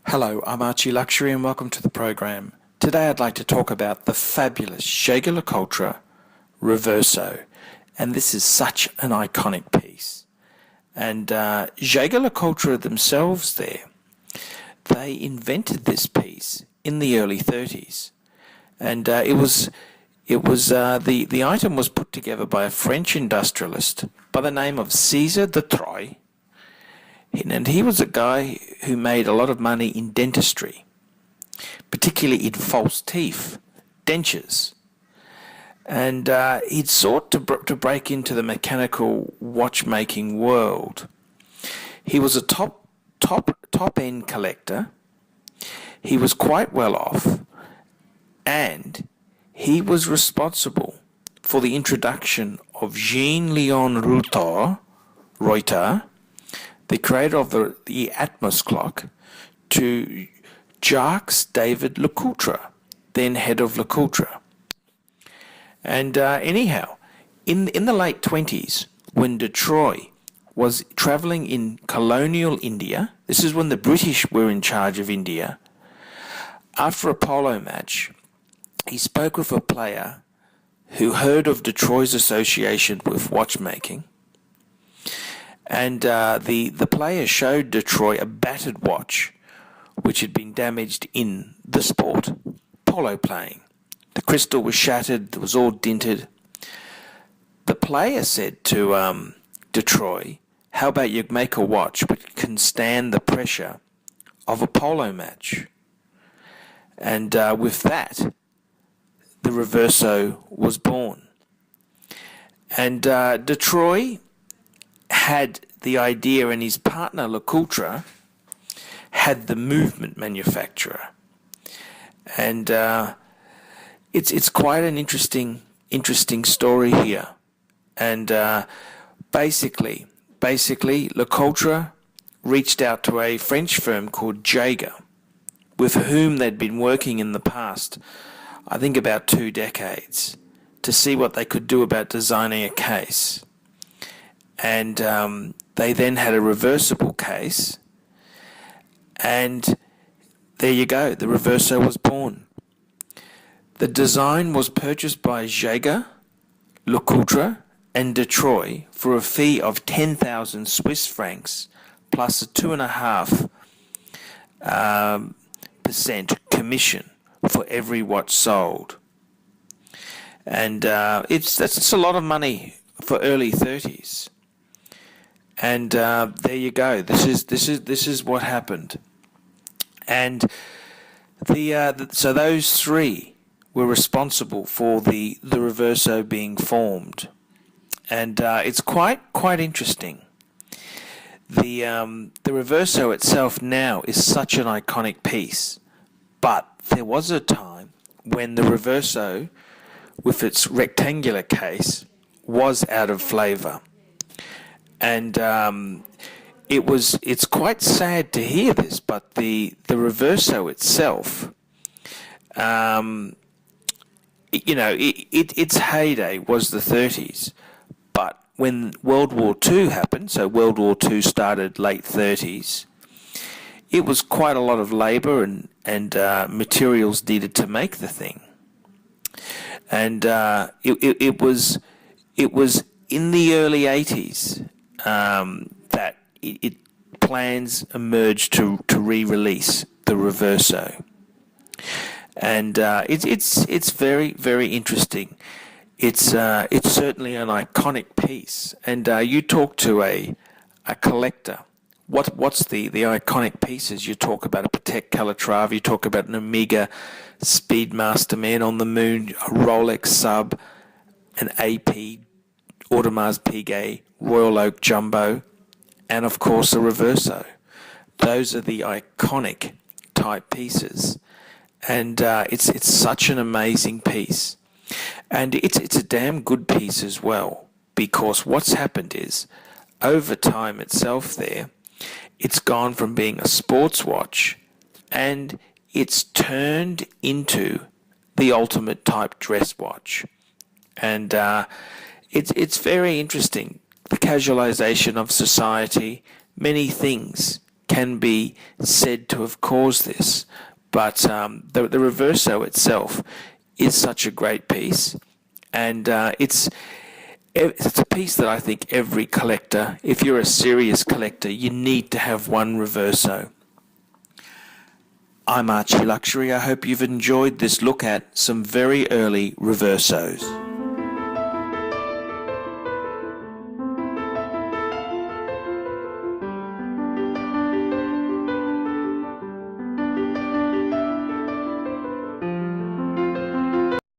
Hello, I'm Archie Luxury and welcome to the program. Today I'd like to talk about the fabulous Jaeger-LeCoultre Reverso, and this is such an iconic piece. And Jaeger-LeCoultre themselves they invented this piece in the early 30s, and the item was put together by a French industrialist by the name of César de Troyes. And he was a guy who made a lot of money in dentistry, particularly in false teeth, dentures. And he'd sought to break into the mechanical watchmaking world. He was a top-end collector. He was quite well off, and he was responsible for the introduction of Jean-Léon Reuter, the creator of the Atmos clock, to Jacques David LeCoultre, then head of LeCoultre. And anyhow, in the late 20s, when de Troyes was travelling in colonial India, this is when the British were in charge of India, after a polo match, he spoke with a player who heard of de Troyes' association with watchmaking. And the player showed de Troyes a battered watch which had been damaged in the sport, polo playing. The crystal was shattered, it was all dinted. The player said to de Troyes, "How about you make a watch which can stand the pressure of a polo match?" And with that, the Reverso was born. And de Troyes had the idea, and his partner LeCoultre had the movement manufacturer. And it's quite an interesting story here. And basically LeCoultre reached out to a French firm called Jaeger, with whom they'd been working in the past, I think about 2 decades, to see what they could do about designing a case. And they then had a reversible case, and there you go, the Reverso was born. The design was purchased by Jaeger, LeCoultre and de Troyes for a fee of 10,000 Swiss francs plus a 2.5% commission for every watch sold. And that's a lot of money for early 30s. And there you go. This is what happened. And so those three were responsible for the Reverso being formed, and it's quite interesting. The Reverso itself now is such an iconic piece, but there was a time when the Reverso, with its rectangular case, was out of flavour. And it's quite sad to hear this, but the Reverso itself, its heyday was the 30s, but when World War II happened, so World War II started late 30s, it was quite a lot of labour and materials needed to make the thing, and it was in the early 80s. That plans emerged to re-release the Reverso, and it's very, very interesting. It's certainly an iconic piece, and you talk to a collector. What's the iconic pieces? You talk about a Patek Calatrava, you talk about an Omega Speedmaster Man on the Moon, a Rolex Sub, an AP Audemars Piguet Royal Oak Jumbo, and of course a Reverso. Those are the iconic type pieces, and it's such an amazing piece, and it's a damn good piece as well, because what's happened is, over time itself it's gone from being a sports watch, and it's turned into the ultimate type dress watch, and it's very interesting. The casualization of society, many things can be said to have caused this. But the Reverso itself is such a great piece, and it's a piece that I think every collector, if you're a serious collector, you need to have one Reverso. I'm Archie Luxury. I hope you've enjoyed this look at some very early Reversos.